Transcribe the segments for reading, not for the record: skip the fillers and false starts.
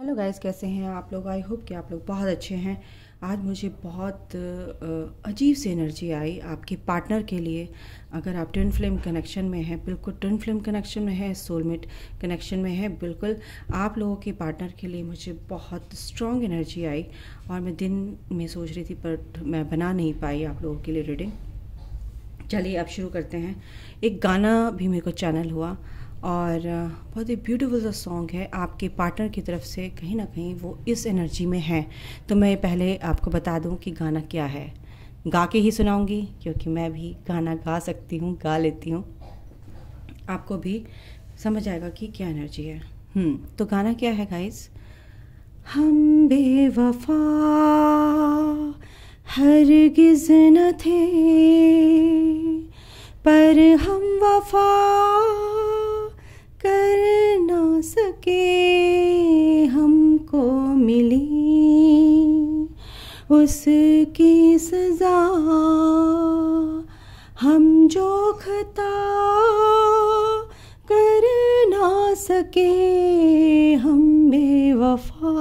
Hello guys, कैसे हैं आप लोग। आई होप कि आप लोग बहुत अच्छे हैं। आज मुझे बहुत अजीब सी एनर्जी आई आपके पार्टनर के लिए। अगर आप ट्विन फ्लेम कनेक्शन में हैं, बिल्कुल ट्विन फ्लेम कनेक्शन में है, सोलमेट कनेक्शन में है, बिल्कुल आप लोगों के पार्टनर के लिए मुझे बहुत स्ट्रॉन्ग एनर्जी आई। और मैं दिन में सोच रही थी पर मैं बना नहीं पाई आप लोगों के लिए रीडिंग। चलिए अब शुरू करते हैं। एक गाना भी मेरे को चैनल हुआ और बहुत ही ब्यूटीफुल सा सॉन्ग है आपके पार्टनर की तरफ से। कहीं ना कहीं वो इस एनर्जी में है। तो मैं पहले आपको बता दूं कि गाना क्या है। गा के ही सुनाऊंगी क्योंकि मैं भी गाना गा सकती हूँ, गा लेती हूँ। आपको भी समझ आएगा कि क्या एनर्जी है। तो गाना क्या है गाइस। हम बेवफा हरगिज़ न थे, पर हम वफा कर ना सके, हमको मिली उसकी सज़ा। हम जो खता कर ना सके, हम बेवफा।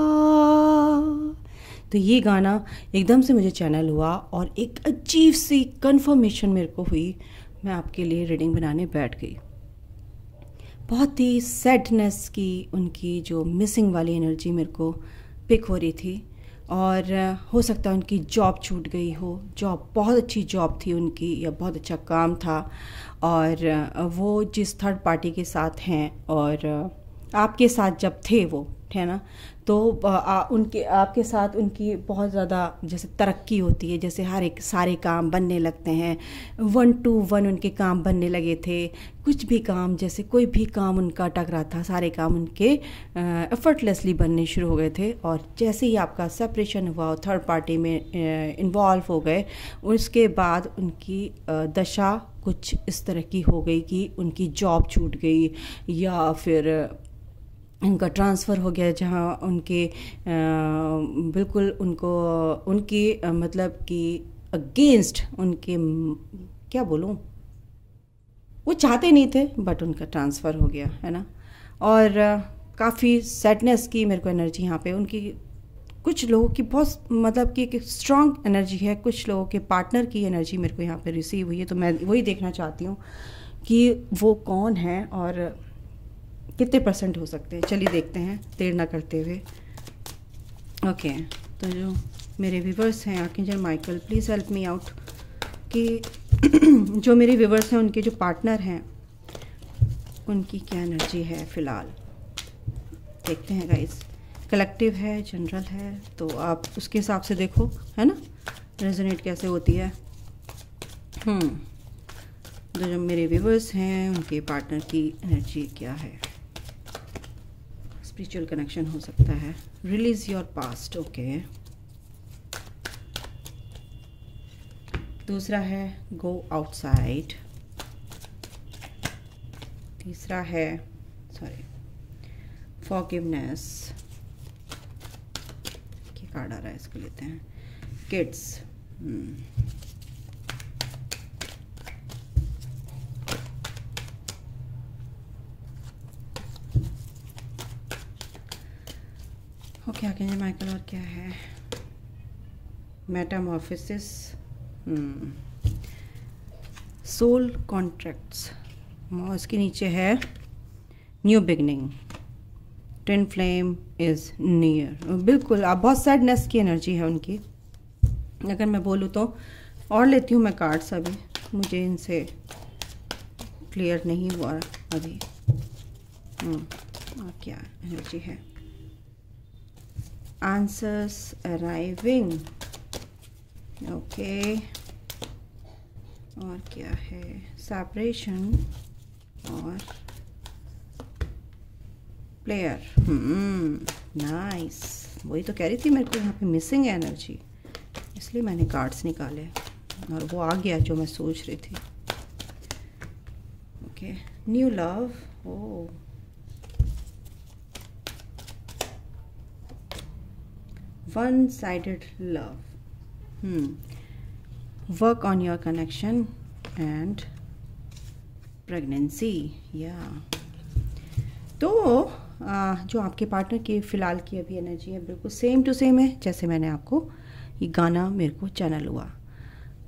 तो ये गाना एकदम से मुझे चैनल हुआ और एक अजीब सी कंफर्मेशन मेरे को हुई। मैं आपके लिए रीडिंग बनाने बैठ गई। बहुत ही सैडनेस की उनकी जो मिसिंग वाली एनर्जी मेरे को पिक हो रही थी। और हो सकता है उनकी जॉब छूट गई हो। जॉब बहुत अच्छी जॉब थी उनकी, या बहुत अच्छा काम था। और वो जिस थर्ड पार्टी के साथ हैं और आपके साथ जब थे वो, है ना, तो उनके आपके साथ उनकी बहुत ज़्यादा जैसे तरक्की होती है, जैसे हर एक सारे काम बनने लगते हैं। 1 to 1 उनके काम बनने लगे थे। कुछ भी काम, जैसे कोई भी काम उनका अटक रहा था, सारे काम उनके एफर्टलेसली बनने शुरू हो गए थे। और जैसे ही आपका सेपरेशन हुआ, थर्ड पार्टी में इन्वॉल्व हो गए, उसके बाद उनकी दशा कुछ इस तरह की हो गई कि उनकी जॉब छूट गई, या फिर उनका ट्रांसफ़र हो गया जहाँ उनके बिल्कुल उनको उनकी मतलब कि अगेंस्ट उनके, क्या बोलूँ, वो चाहते नहीं थे बट उनका ट्रांसफ़र हो गया, है ना। और काफ़ी सैडनेस की मेरे को एनर्जी यहाँ पे उनकी। कुछ लोगों की बहुत मतलब कि एक स्ट्रॉन्ग एनर्जी है, कुछ लोगों के पार्टनर की एनर्जी मेरे को यहाँ पे रिसीव हुई है। तो मैं वही देखना चाहती हूँ कि वो कौन है और कितने % हो सकते हैं। चलिए देखते हैं देर ना करते हुए। ओके, तो जो मेरे व्यूवर्स हैं, archangel Michael please help me out कि जो मेरे व्यूवर्स हैं उनके जो पार्टनर हैं उनकी क्या एनर्जी है फ़िलहाल। देखते हैं गाइस। कलेक्टिव है, जनरल है, तो आप उसके हिसाब से देखो, है ना, रेजोनेट कैसे होती है। तो जो मेरे व्यूवर्स हैं उनके पार्टनर की एनर्जी क्या है। स्पिरिचुअल कनेक्शन हो सकता है। Release your past, okay. दूसरा है गो आउटसाइड। तीसरा है फॉरगिवनेस। क्या कार्ड आ रहा है, इसको लेते हैं। किड्स। ओके आर्कएंजल माइकल, और क्या है। मेटामॉर्फोसिस, सोल कॉन्ट्रैक्ट्स, इसके नीचे है new beginning, twin flame is near. बिल्कुल आप बहुत सैडनेस की एनर्जी है उनकी। अगर मैं बोलूँ तो और लेती हूँ मैं कार्ड्स, अभी मुझे इनसे क्लियर नहीं हुआ अभी। और क्या एनर्जी है। Answers arriving, okay. और क्या है, सेपरेशन और प्लेयर। नाइस, वही तो कह रही थी मेरे को यहाँ पे मिसिंग है एनर्जी, इसलिए मैंने कार्ड्स निकाले और वो आ गया जो मैं सोच रही थी। Okay, new love, O one-sided love. Work on your connection and pregnancy. Yeah. तो जो आपके पार्टनर की फ़िलहाल की अभी एनर्जी है बिल्कुल सेम टू सेम है जैसे मैंने आपको ये गाना मेरे को चैनल हुआ।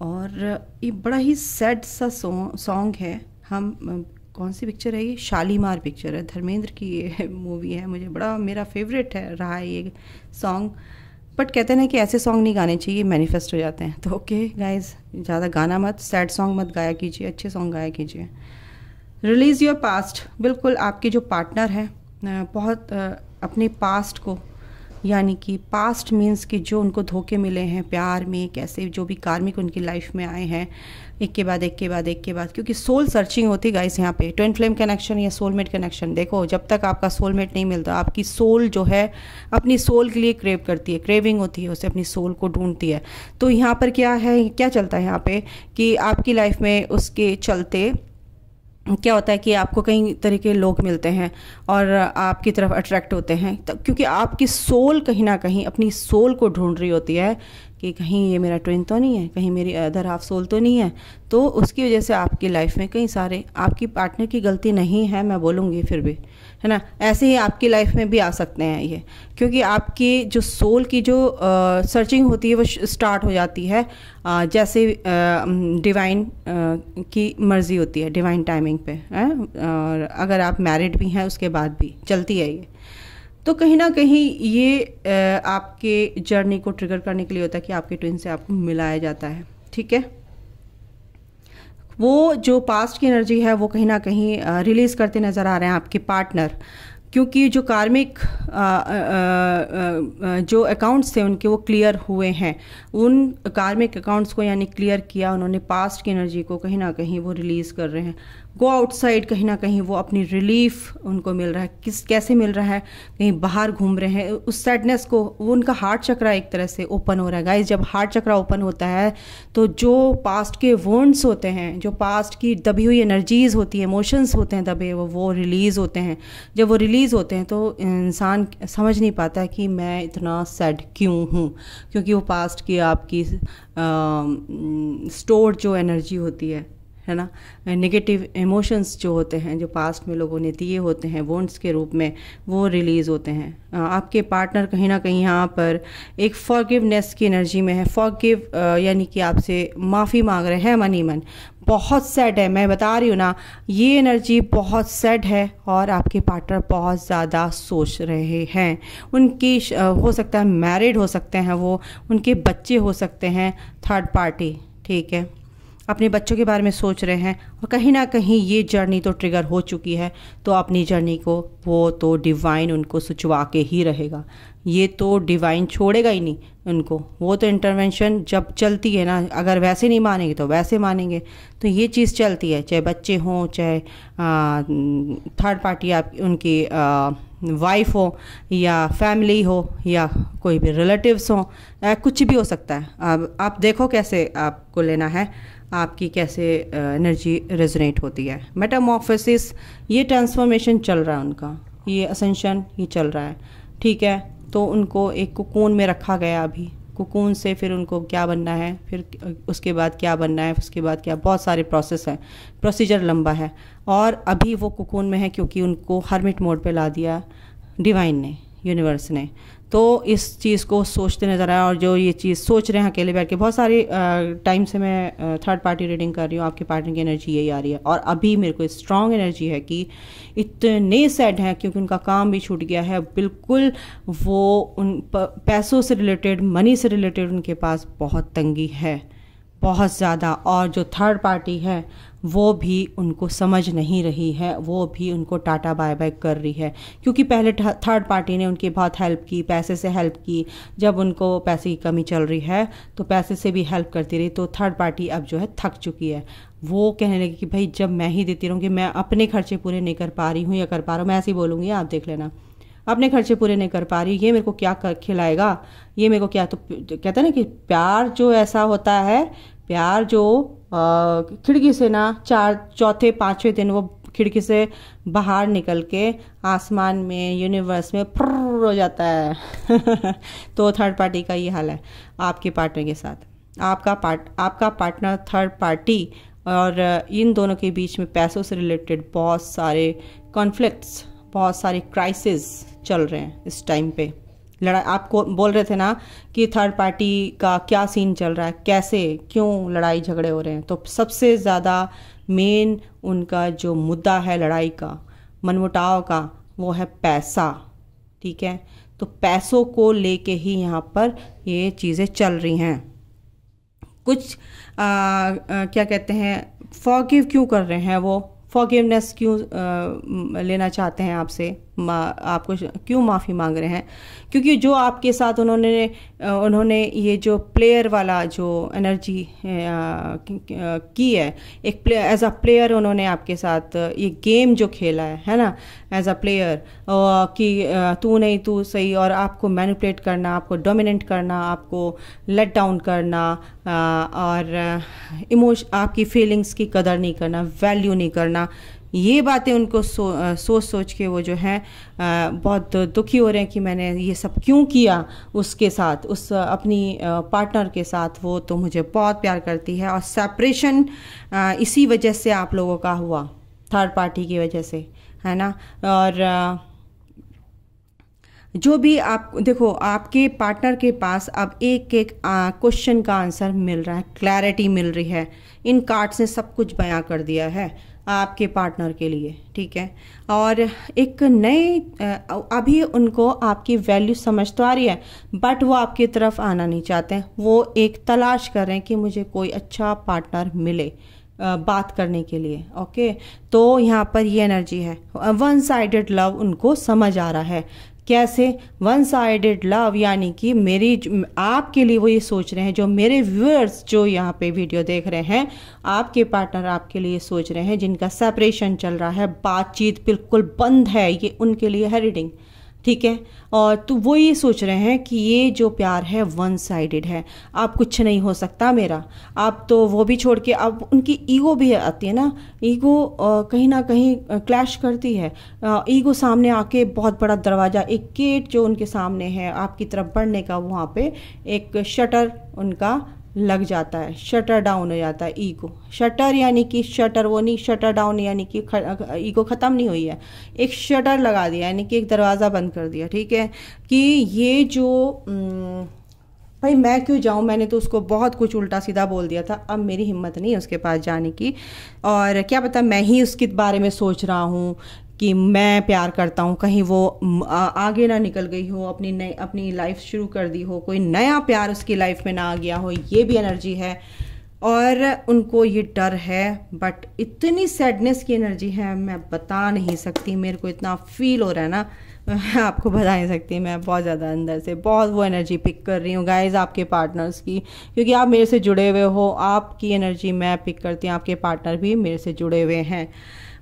और ये बड़ा ही सैड सा सॉन्ग है। हम कौन सी पिक्चर है ये? शालीमार पिक्चर है, धर्मेंद्र की ये मूवी है। मुझे बड़ा मेरा फेवरेट है रहा है ये सॉन्ग। बट कहते हैं ना कि ऐसे सॉन्ग नहीं गाने चाहिए, मैनिफेस्ट हो जाते हैं। तो ओके गाइस, ज़्यादा गाना मत, सैड सॉन्ग मत गाया कीजिए, अच्छे सॉन्ग गाया कीजिए। Release your past. बिल्कुल आपके जो पार्टनर है बहुत अपने पास्ट को, यानी कि पास्ट मीन्स कि जो उनको धोखे मिले हैं प्यार में, कैसे जो भी कार्मिक उनकी लाइफ में आए हैं, एक के बाद एक के बाद एक के बाद, क्योंकि सोल सर्चिंग होती है गाइस यहाँ पे। ट्विन फ्लेम कनेक्शन या सोलमेट कनेक्शन। देखो, जब तक आपका सोलमेट नहीं मिलता, आपकी सोल जो है अपनी सोल के लिए क्रेव करती है, क्रेविंग होती है, उसे अपनी सोल को ढूंढती है। तो यहाँ पर क्या है, क्या चलता है यहाँ पे कि आपकी लाइफ में उसके चलते क्या होता है कि आपको कई तरह के लोग मिलते हैं और आपकी तरफ अट्रैक्ट होते हैं, क्योंकि आपकी सोल कहीं ना कहीं अपनी सोल को ढूंढ रही होती है कि कहीं ये मेरा ट्विन तो नहीं है, कहीं मेरी अदर हाफ सोल तो नहीं है। तो उसकी वजह से आपकी लाइफ में कई सारे, आपकी पार्टनर की गलती नहीं है मैं बोलूँगी फिर भी, है ना, ऐसे ही आपकी लाइफ में भी आ सकते हैं ये, क्योंकि आपकी जो सोल की जो सर्चिंग होती है वो स्टार्ट हो जाती है जैसे डिवाइन की मर्ज़ी होती है, डिवाइन टाइमिंग पे है। और अगर आप मैरिड भी हैं उसके बाद भी चलती है ये। तो कहीं ना कहीं ये आपके जर्नी को ट्रिगर करने के लिए होता है कि आपके ट्विन से आपको मिलाया जाता है, ठीक है। वो जो पास्ट की एनर्जी है वो कहीं ना कहीं रिलीज़ करते नज़र आ रहे हैं आपके पार्टनर, क्योंकि जो कार्मिक जो अकाउंट्स थे उनके वो क्लियर हुए हैं। उन कार्मिक अकाउंट्स को यानी क्लियर किया उन्होंने, पास्ट की एनर्जी को कहीं ना कहीं वो रिलीज़ कर रहे हैं। गो आउटसाइड, कहीं ना कहीं वो अपनी रिलीफ उनको मिल रहा है। कैसे मिल रहा है? कहीं बाहर घूम रहे हैं, उस सैडनेस को, वो उनका हार्ट चक्रा एक तरह से ओपन हो रहा है। गाइस, जब हार्ट चक्रा ओपन होता है तो जो पास्ट के वोंड्स होते हैं, जो पास्ट की दबी हुई एनर्जीज़ होती है, इमोशंस होते हैं दबे, वो रिलीज़ होते हैं। जब वो रिलीज़ होते हैं तो इंसान समझ नहीं पाता है कि मैं इतना सैड क्यों हूँ, क्योंकि वो पास्ट की आपकी स्टोर्ड जो एनर्जी होती है ना, नेगेटिव इमोशंस जो होते हैं, जो पास्ट में लोगों ने दिए होते हैं वोंड्स के रूप में, वो रिलीज़ होते हैं। आपके पार्टनर कहीं ना कहीं यहाँ पर एक फॉरगिवनेस की एनर्जी में है। फॉरगिव यानी कि आपसे माफ़ी मांग रहे हैं मन ही मन। बहुत सैड है, मैं बता रही हूँ ना, ये एनर्जी बहुत सैड है और आपके पार्टनर बहुत ज़्यादा सोच रहे हैं। उनकी हो सकता है मैरिड हो सकते हैं वो, उनके बच्चे हो सकते हैं, थर्ड पार्टी, ठीक है, अपने बच्चों के बारे में सोच रहे हैं। और कहीं ना कहीं ये जर्नी तो ट्रिगर हो चुकी है, तो अपनी जर्नी को वो तो डिवाइन उनको सुचवा के ही रहेगा। ये तो डिवाइन छोड़ेगा ही नहीं उनको। वो तो इंटरवेंशन जब चलती है ना, अगर वैसे नहीं मानेंगे तो वैसे मानेंगे। तो ये चीज़ चलती है, चाहे बच्चे हों, चाहे थर्ड पार्टी आप उनकी वाइफ हो, या फैमिली हो, या कोई भी रिलेटिव्स हो, कुछ भी हो सकता है। अब आप देखो कैसे आपको लेना है, आपकी कैसे एनर्जी रेजोनेट होती है। मेटामॉर्फोसिस, ये ट्रांसफॉर्मेशन चल रहा है उनका, ये असेंशन ये चल रहा है, ठीक है। तो उनको एक कोकून में रखा गया, अभी कोकून से फिर उनको क्या बनना है, फिर उसके बाद क्या बनना है, उसके बाद क्या, बहुत सारे प्रोसेस हैं, प्रोसीजर लंबा है। और अभी वो कोकून में है क्योंकि उनको हर्मिट मोड पे ला दिया डिवाइन ने, यूनिवर्स ने। तो इस चीज़ को सोचते नज़र आया, और जो ये चीज़ सोच रहे हैं अकेले बैठ के, बहुत सारी टाइम से मैं थर्ड पार्टी रीडिंग कर रही हूँ, आपके पार्टनर की एनर्जी यही आ रही है। और अभी मेरे को स्ट्रॉन्ग एनर्जी है कि इतने सैड हैं क्योंकि उनका काम भी छूट गया है बिल्कुल। वो उन पैसों से रिलेटेड, मनी से रिलेटेड उनके पास बहुत तंगी है, बहुत ज़्यादा। और जो थर्ड पार्टी है वो भी उनको समझ नहीं रही है, वो भी उनको टाटा बाय बाय कर रही है, क्योंकि पहले थर्ड पार्टी ने उनकी बहुत हेल्प की, पैसे से हेल्प की। जब उनको पैसे की कमी चल रही है तो पैसे से भी हेल्प करती रही। तो थर्ड पार्टी अब जो है थक चुकी है। वो कहने लगी कि भाई जब मैं ही देती रहूँगी, मैं अपने खर्चे पूरे नहीं कर पा रही हूँ या कर पा रहा हूँ, मैं ऐसे ही बोलूँगी, आप देख लेना, अपने खर्चे पूरे नहीं कर पा रही, ये मेरे को क्या खिलाएगा, ये मेरे को क्या। तो कहते हैं ना कि प्यार जो ऐसा होता है, प्यार जो खिड़की से ना चौथे पांचवें दिन वो खिड़की से बाहर निकल के आसमान में, यूनिवर्स में फुर्र हो जाता है। तो थर्ड पार्टी का ये हाल है आपके पार्टनर के साथ। आपका पार्टनर थर्ड पार्टी, और इन दोनों के बीच में पैसों से रिलेटेड बहुत सारे कॉन्फ्लिक्ट्स, बहुत सारे क्राइसिस चल रहे हैं इस टाइम पे। लड़ाई, आपको बोल रहे थे ना कि थर्ड पार्टी का क्या सीन चल रहा है, कैसे क्यों लड़ाई झगड़े हो रहे हैं, तो सबसे ज़्यादा मेन उनका जो मुद्दा है लड़ाई का, मनमुटाव का, वो है पैसा। ठीक है, तो पैसों को लेके ही यहाँ पर ये चीज़ें चल रही हैं। कुछ क्या कहते हैं, फॉरगिव क्यों कर रहे हैं, वो फॉरगिवनेस क्यों लेना चाहते हैं आपसे, आपको क्यों माफ़ी मांग रहे हैं? क्योंकि जो आपके साथ उन्होंने ये जो प्लेयर वाला जो एनर्जी की है, एक एज अ प्लेयर उन्होंने आपके साथ ये गेम जो खेला है ना, एज अ प्लेयर, कि तू नहीं तू सही, और आपको मैनिपुलेट करना, आपको डोमिनेट करना, आपको लेट डाउन करना, और आपकी फीलिंग्स की कदर नहीं करना, वैल्यू नहीं करना, ये बातें उनको सोच सोच के वो जो है बहुत दुखी हो रहे हैं कि मैंने ये सब क्यों किया उसके साथ, उस अपनी पार्टनर के साथ। वो तो मुझे बहुत प्यार करती है, और सेपरेशन इसी वजह से आप लोगों का हुआ, थर्ड पार्टी की वजह से, है ना। और जो भी आप देखो, आपके पार्टनर के पास अब एक एक क्वेश्चन का आंसर मिल रहा है, क्लैरिटी मिल रही है। इन कार्ड्स ने सब कुछ बयां कर दिया है आपके पार्टनर के लिए। ठीक है, और एक नए अभी उनको आपकी वैल्यू समझ तो आ रही है, बट वो आपकी तरफ आना नहीं चाहते हैं। वो एक तलाश कर रहे हैं कि मुझे कोई अच्छा पार्टनर मिले बात करने के लिए। ओके, तो यहाँ पर ये एनर्जी है, वन साइडेड लव उनको समझ आ रहा है। कैसे वन साइडेड लव, यानी कि आपके लिए वो ये सोच रहे हैं, जो मेरे व्यूअर्स जो यहाँ पे वीडियो देख रहे हैं, आपके पार्टनर आपके लिए सोच रहे हैं, जिनका सेपरेशन चल रहा है, बातचीत बिल्कुल बंद है, ये उनके लिए है रीडिंग। ठीक है, और तो वो ये सोच रहे हैं कि ये जो प्यार है वन साइडेड है, आप कुछ नहीं हो सकता मेरा। आप तो वो भी छोड़ के, अब उनकी ईगो भी आती है ना, ईगो कहीं ना कहीं क्लैश करती है। ईगो सामने आके बहुत बड़ा दरवाज़ा, एक गेट जो उनके सामने है आपकी तरफ बढ़ने का, वहाँ पे एक शटर उनका लग जाता है, शटर डाउन हो जाता है। ईगो शटर यानी कि शटर वो नहीं, शटर डाउन यानी कि ईगो ख़त्म नहीं हुई है, एक शटर लगा दिया यानी कि एक दरवाज़ा बंद कर दिया। ठीक है, कि ये जो भाई मैं क्यों जाऊँ, मैंने तो उसको बहुत कुछ उल्टा सीधा बोल दिया था, अब मेरी हिम्मत नहीं है उसके पास जाने की, और क्या पता मैं ही उसके बारे में सोच रहा हूँ कि मैं प्यार करता हूँ, कहीं वो आगे ना निकल गई हो, अपनी लाइफ शुरू कर दी हो, कोई नया प्यार उसकी लाइफ में ना आ गया हो, ये भी एनर्जी है। और उनको ये डर है, बट इतनी सैडनेस की एनर्जी है मैं बता नहीं सकती, मेरे को इतना फील हो रहा है ना, मैं आपको बता नहीं सकती। मैं बहुत ज़्यादा अंदर से बहुत वो एनर्जी पिक कर रही हूँ गाइज आपके पार्टनर्स की, क्योंकि आप मेरे से जुड़े हुए हो, आपकी एनर्जी मैं पिक करती हूँ, आपके पार्टनर भी मेरे से जुड़े हुए हैं।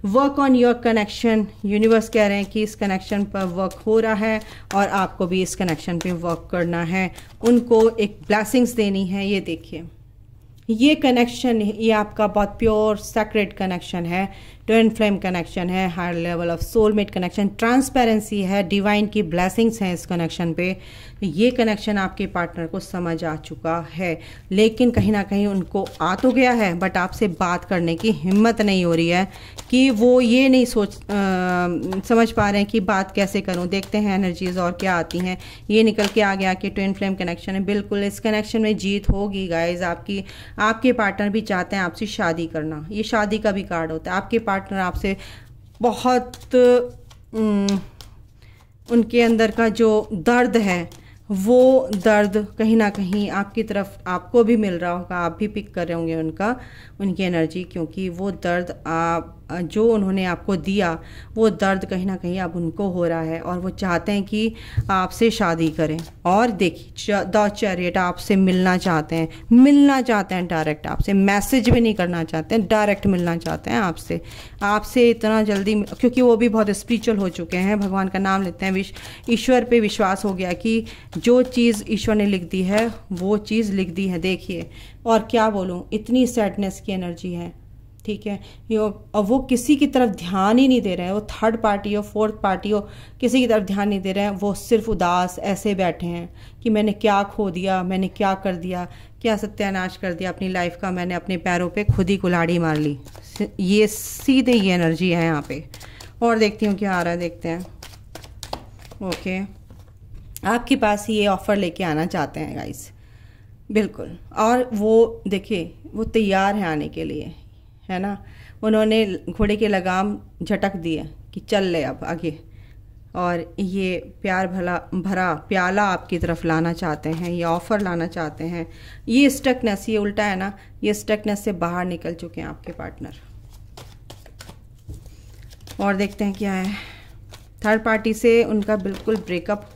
Work on your connection, universe कह रहे हैं कि इस कनेक्शन पर वर्क हो रहा है, और आपको भी इस कनेक्शन पे वर्क करना है, उनको एक ब्लेसिंग्स देनी है। ये देखिए, ये कनेक्शन, ये आपका बहुत प्योर सेक्रेट कनेक्शन है, ट्विन फ्लेम कनेक्शन है, higher level of soulmate connection, transparency है, डिवाइन की ब्लेसिंग्स हैं इस कनेक्शन पे। ये कनेक्शन आपके पार्टनर को समझ आ चुका है, लेकिन कहीं ना कहीं उनको आ तो गया है, बट आपसे बात करने की हिम्मत नहीं हो रही है, कि वो ये नहीं समझ पा रहे हैं कि बात कैसे करूं। देखते हैं एनर्जीज और क्या आती हैं। ये निकल के आ गया कि ट्विन फ्लेम कनेक्शन है, बिल्कुल इस कनेक्शन में जीत होगी गाइज आपकी। आपके पार्टनर भी चाहते हैं आपसे शादी करना, ये शादी का भी कार्ड होता है। आपके पार्टनर आपसे बहुत उनके अंदर का जो दर्द है, वो दर्द कहीं ना कहीं आपकी तरफ आपको भी मिल रहा होगा, आप भी पिक कर रहे होंगे उनकी एनर्जी, क्योंकि वो दर्द जो उन्होंने आपको दिया, वो दर्द कहीं ना कहीं अब उनको हो रहा है, और वो चाहते हैं कि आपसे शादी करें। और देखिए द चैरियट, आपसे मिलना चाहते हैं डायरेक्ट, आपसे मैसेज भी नहीं करना चाहते हैं, डायरेक्ट मिलना चाहते हैं आपसे इतना जल्दी, क्योंकि वो भी बहुत स्पिरिचुअल हो चुके हैं, भगवान का नाम लेते हैं, ईश्वर पे विश्वास हो गया कि जो चीज़ ईश्वर ने लिख दी है वो चीज़ लिख दी है। देखिए, और क्या बोलूँ, इतनी सैडनेस की एनर्जी है। ठीक है, और वो किसी की तरफ ध्यान ही नहीं दे रहे हैं, वो थर्ड पार्टी हो, फोर्थ पार्टी हो, किसी की तरफ ध्यान नहीं दे रहे हैं, वो सिर्फ उदास ऐसे बैठे हैं कि मैंने क्या खो दिया, मैंने क्या कर दिया, क्या सत्यानाश कर दिया अपनी लाइफ का, मैंने अपने पैरों पे खुद ही कुल्हाड़ी मार ली। ये सीधे ये एनर्जी है यहाँ पे। और देखती हूँ क्या आ रहा है, देखते हैं। ओके, आपके पास ये ऑफ़र लेके आना चाहते हैं गाइस, बिल्कुल। और वो देखिए, वो तैयार है आने के लिए, है ना। उन्होंने घोड़े के लगाम झटक दिए कि चल ले अब आगे, और ये प्यार भरा प्याला आपकी तरफ लाना चाहते हैं, ये ऑफ़र लाना चाहते हैं। ये स्टकनेस, ये उल्टा है ना, ये स्टकनेस से बाहर निकल चुके हैं आपके पार्टनर। और देखते हैं क्या है। थर्ड पार्टी से उनका बिल्कुल ब्रेकअप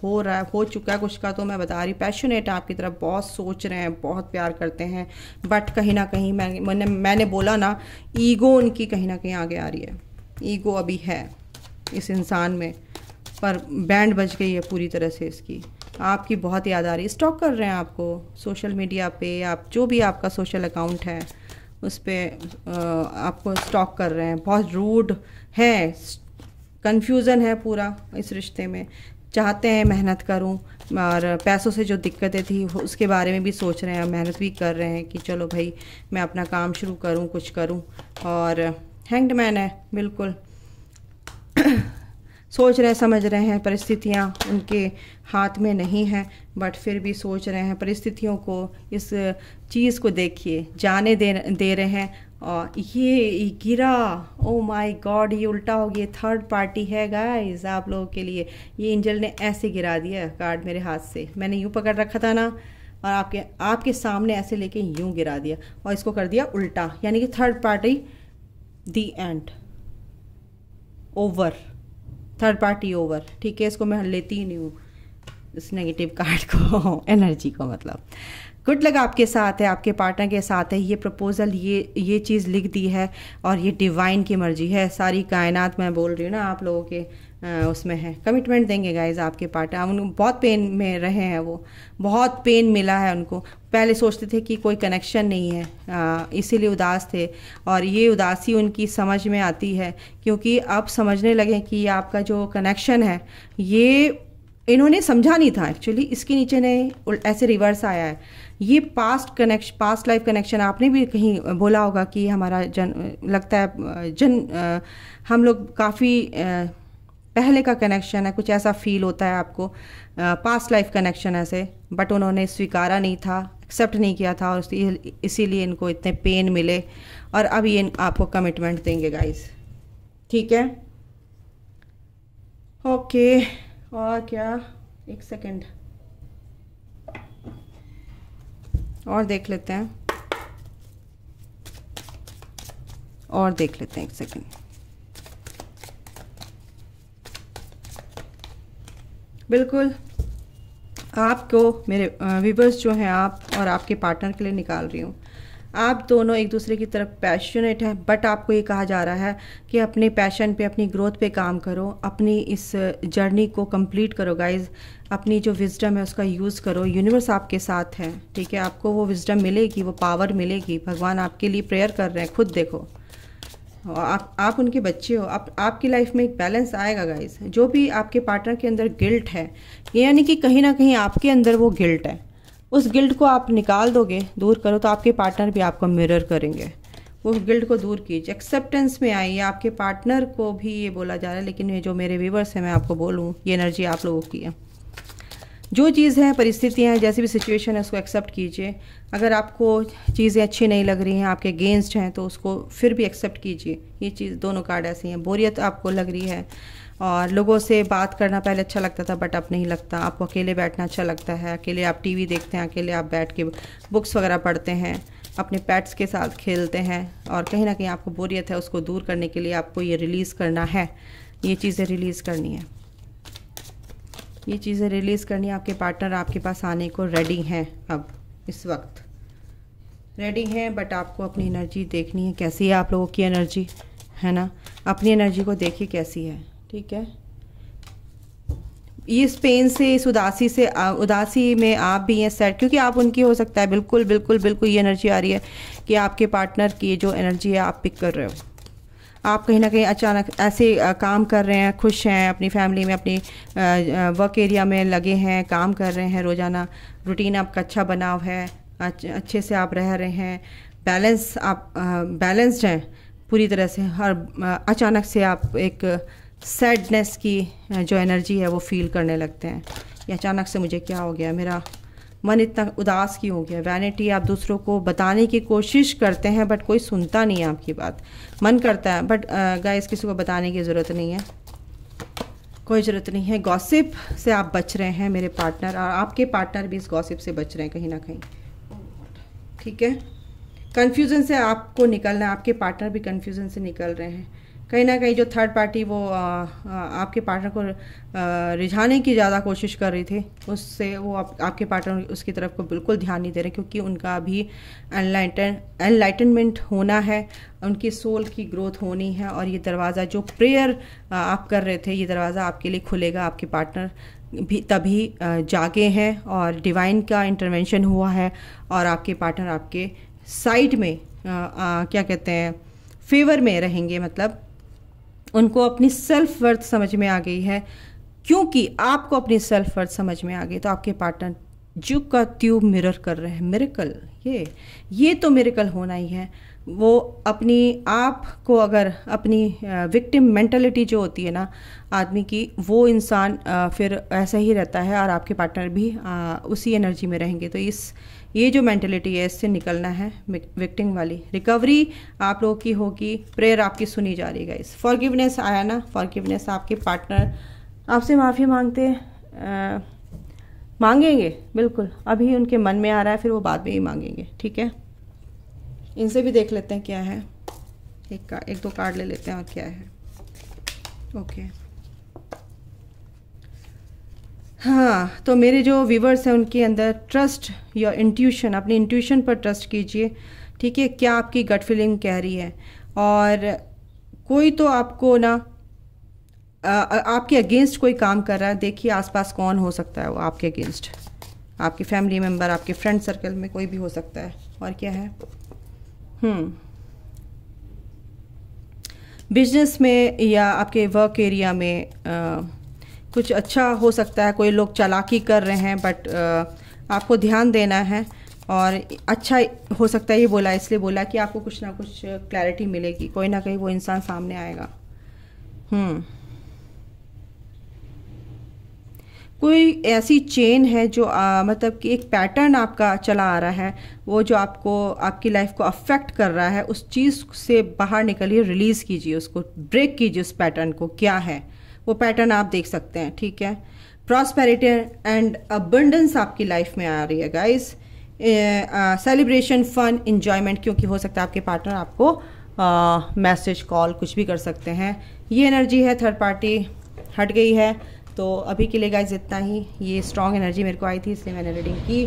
हो चुका है कुछ का, तो मैं बता रही, पैशनेट आपकी तरफ, बहुत सोच रहे हैं, बहुत प्यार करते हैं, बट कहीं ना कहीं मैंने बोला ना, ईगो उनकी कहीं ना कहीं आगे आ रही है। ईगो अभी है इस इंसान में, पर बैंड बज गई है पूरी तरह से इसकी। आपकी बहुत याद आ रही है, स्टॉक कर रहे हैं आपको सोशल मीडिया पे, आप जो भी आपका सोशल अकाउंट है उस पर आपको स्टॉक कर रहे हैं। बहुत रूड है, कन्फ्यूज़न है पूरा इस रिश्ते में। चाहते हैं मेहनत करूं, और पैसों से जो दिक्कतें थी उसके बारे में भी सोच रहे हैं, मेहनत भी कर रहे हैं कि चलो भाई मैं अपना काम शुरू करूं, कुछ करूं। और हैंग्ड मैन है बिल्कुल। सोच रहे हैं, समझ रहे हैं, परिस्थितियां उनके हाथ में नहीं हैं, बट फिर भी सोच रहे हैं परिस्थितियों को, इस चीज़ को देखिए, जाने दे रहे हैं। और ये गिरा, ओ माय गॉड, ये उल्टा हो गया। थर्ड पार्टी है गाइस आप लोगों के लिए। ये एंजल ने ऐसे गिरा दिया कार्ड मेरे हाथ से, मैंने यूँ पकड़ रखा था ना, और आपके सामने ऐसे लेके यूँ गिरा दिया, और इसको कर दिया उल्टा, यानी कि third party, the and, over, third party over. ठीक है, इसको मैं लेती ही नहीं हूँ इस नेगेटिव कार्ड को, एनर्जी को। मतलब गुड लक आपके साथ है, आपके पार्टनर के साथ है। ये प्रपोजल, ये चीज़ लिख दी है, और ये डिवाइन की मर्जी है। सारी कायनात मैं बोल रही हूँ ना आप लोगों के उसमें है। कमिटमेंट देंगे गाइज आपके पार्टनर। उन बहुत पेन में रहे हैं, वो बहुत पेन मिला है उनको। पहले सोचते थे कि कोई कनेक्शन नहीं है, इसीलिए उदास थे, और ये उदासी उनकी समझ में आती है, क्योंकि अब समझने लगे कि ये आपका जो कनेक्शन है, ये इन्होंने समझा नहीं था एक्चुअली। इसके नीचे ने ऐसे रिवर्स आया है, ये पास्ट लाइफ कनेक्शन। आपने भी कहीं बोला होगा कि हमारा लगता है हम लोग काफ़ी पहले का कनेक्शन है, कुछ ऐसा फील होता है आपको, पास्ट लाइफ कनेक्शन ऐसे। बट उन्होंने स्वीकारा नहीं था, एक्सेप्ट नहीं किया था, और इसीलिए इनको इतने पेन मिले। और अब ये आपको कमिटमेंट देंगे गाइस, ठीक है। ओके, और क्या, एक सेकंड और देख लेते हैं, एक सेकंड। बिल्कुल आपको, मेरे व्यूवर्स जो हैं, आप और आपके पार्टनर के लिए निकाल रही हूँ। आप दोनों एक दूसरे की तरफ पैशनेट हैं, बट आपको ये कहा जा रहा है कि अपने पैशन पे, अपनी ग्रोथ पे काम करो, अपनी इस जर्नी को कंप्लीट करो गाइज। अपनी जो विजडम है उसका यूज़ करो। यूनिवर्स आपके साथ है, ठीक है। आपको वो विजडम मिलेगी, वो पावर मिलेगी। भगवान आपके लिए प्रेयर कर रहे हैं, खुद देखो। आप उनके बच्चे हो। आपकी लाइफ में एक बैलेंस आएगा गाइज। जो भी आपके पार्टनर के अंदर गिल्ट है, यानी कि कहीं ना कहीं आपके अंदर वो गिल्ट है, उस गिल्ट को आप निकाल दोगे, दूर करो, तो आपके पार्टनर भी आपको मिरर करेंगे। वो गिल्ट को दूर कीजिए, एक्सेप्टेंस में आइए। आपके पार्टनर को भी ये बोला जा रहा है, लेकिन ये जो मेरे व्यूवर्स हैं, मैं आपको बोलूँ, ये एनर्जी आप लोगों की है। जो चीज़ है, परिस्थितियाँ हैं, जैसी भी सिचुएशन है, उसको एक्सेप्ट कीजिए। अगर आपको चीज़ें अच्छी नहीं लग रही हैं, आपके अगेंस्ट हैं, तो उसको फिर भी एक्सेप्ट कीजिए। ये चीज़, दोनों कार्ड ऐसी हैं। बोरियत आपको लग रही है, और लोगों से बात करना पहले अच्छा लगता था, बट अब नहीं लगता। आपको अकेले बैठना अच्छा लगता है, अकेले आप टीवी देखते हैं, अकेले आप बैठ के बुक्स वगैरह पढ़ते हैं, अपने पेट्स के साथ खेलते हैं, और कहीं ना कहीं आपको बोरियत है, उसको दूर करने के लिए आपको ये रिलीज़ करना है। ये चीज़ें रिलीज़ करनी है, ये चीज़ें रिलीज़ करनी है। आपके पार्टनर आपके पास आने को रेडी हैं, अब इस वक्त रेडी हैं, बट आपको अपनी एनर्जी देखनी है कैसी है। आप लोगों की एनर्जी है ना, अपनी एनर्जी को देखिए कैसी है, ठीक है। इस पेन से, इस उदासी में आप भी हैं सेट, क्योंकि आप उनकी हो सकता है। बिल्कुल बिल्कुल बिल्कुल ये एनर्जी आ रही है कि आपके पार्टनर की जो एनर्जी है आप पिक कर रहे हो। आप कहीं ना कहीं अचानक ऐसे काम कर रहे हैं, खुश हैं, अपनी फैमिली में, अपनी वर्क एरिया में लगे हैं, काम कर रहे हैं, रोज़ाना रूटीन आपका अच्छा बनाव है, अच्छे से आप रह रहे हैं, बैलेंस्ड हैं पूरी तरह से। हर अचानक से आप एक सैडनेस की जो एनर्जी है वो फील करने लगते हैं। या अचानक से मुझे क्या हो गया, मेरा मन इतना उदास क्यों हो गया। वैनिटी, आप दूसरों को बताने की कोशिश करते हैं बट कोई सुनता नहीं है आपकी बात। मन करता है बट गाइस किसी को बताने की ज़रूरत नहीं है, कोई ज़रूरत नहीं है। गॉसिप से आप बच रहे हैं मेरे पार्टनर, और आपके पार्टनर भी इस गॉसिप से बच रहे हैं कहीं ना कहीं, ठीक है। कन्फ्यूज़न से आपको निकलना है, आपके पार्टनर भी कन्फ्यूज़न से निकल रहे हैं कहीं ना कहीं। जो थर्ड पार्टी वो आपके पार्टनर को रिझाने की ज़्यादा कोशिश कर रही थी, उससे वो आपके पार्टनर उसकी तरफ को बिल्कुल ध्यान नहीं दे रहे, क्योंकि उनका अभी एनलाइटनमेंट होना है, उनकी सोल की ग्रोथ होनी है। और ये दरवाज़ा जो प्रेयर आप कर रहे थे, ये दरवाज़ा आपके लिए खुलेगा। आपके पार्टनर भी तभी जागे हैं और डिवाइन का इंटरवेंशन हुआ है, और आपके पार्टनर आपके साइड में क्या कहते हैं, फेवर में रहेंगे। मतलब उनको अपनी सेल्फ वर्थ समझ में आ गई है, क्योंकि आपको अपनी सेल्फ वर्थ समझ में आ गई, तो आपके पार्टनर जुग का ट्यूब मिरर कर रहे हैं। मिरेकल, ये तो मिरेकल होना ही है। वो अपनी आप को, अगर अपनी विक्टिम मेंटालिटी जो होती है ना आदमी की, वो इंसान फिर ऐसा ही रहता है, और आपके पार्टनर भी उसी एनर्जी में रहेंगे। तो ये जो मेंटालिटी है, इससे निकलना है। विक्टिम वाली रिकवरी आप लोगों की होगी, प्रेयर आपकी सुनी जा रही है। गाइस फॉरगिवनेस आया ना, फॉरगिवनेस, आपके पार्टनर आपसे माफ़ी मांगेंगे बिल्कुल। अभी उनके मन में आ रहा है, फिर वो बाद में ही मांगेंगे, ठीक है। इनसे भी देख लेते हैं क्या है, एक दो कार्ड ले लेते हैं और क्या है। ओके, हाँ, तो मेरे जो व्यूवर्स हैं उनके अंदर ट्रस्ट या इंट्यूशन, अपनी इंट्यूशन पर ट्रस्ट कीजिए, ठीक है। क्या आपकी गट फीलिंग कह रही है, और कोई तो आपको ना आपके अगेंस्ट कोई काम कर रहा है। देखिए आसपास कौन हो सकता है वो आपके अगेंस्ट, आपके फैमिली मेम्बर, आपके फ्रेंड सर्कल में कोई भी हो सकता है। और क्या है, बिजनेस में या आपके वर्क एरिया में कुछ अच्छा हो सकता है। कोई लोग चालाकी कर रहे हैं, बट आपको ध्यान देना है, और अच्छा हो सकता है। ये बोला, इसलिए बोला कि आपको कुछ ना कुछ क्लैरिटी मिलेगी, कोई ना कहीं वो इंसान सामने आएगा। कोई ऐसी चेन है जो मतलब कि एक पैटर्न आपका चला आ रहा है, वो जो आपको आपकी लाइफ को अफेक्ट कर रहा है, उस चीज़ से बाहर निकलिए, रिलीज़ कीजिए उसको, ब्रेक कीजिए उस पैटर्न को। क्या है वो पैटर्न आप देख सकते हैं, ठीक है। प्रॉस्पेरिटी एंड अबंडेंस आपकी लाइफ में आ रही है गाइस। सेलिब्रेशन, फन, इंजॉयमेंट, क्योंकि हो सकता है आपके पार्टनर आपको मैसेज, कॉल कुछ भी कर सकते हैं। ये एनर्जी है, थर्ड पार्टी हट गई है। तो अभी के लिए गाइस इतना ही। ये स्ट्रॉन्ग एनर्जी मेरे को आई थी, इसलिए मैंने रीडिंग की।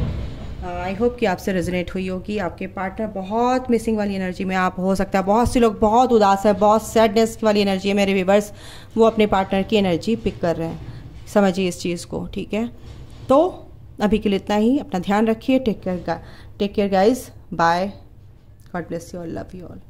आई होप कि आपसे रेजोनेट हुई होगी। आपके पार्टनर बहुत मिसिंग वाली एनर्जी में आप हो सकता है, बहुत से लोग बहुत उदास है, बहुत सैडनेस वाली एनर्जी है मेरे व्यूअर्स, वो अपने पार्टनर की एनर्जी पिक कर रहे हैं। समझिए इस चीज़ को, ठीक है। तो अभी के लिए इतना ही। अपना ध्यान रखिए। Take care guys, bye, God bless you all, love you all.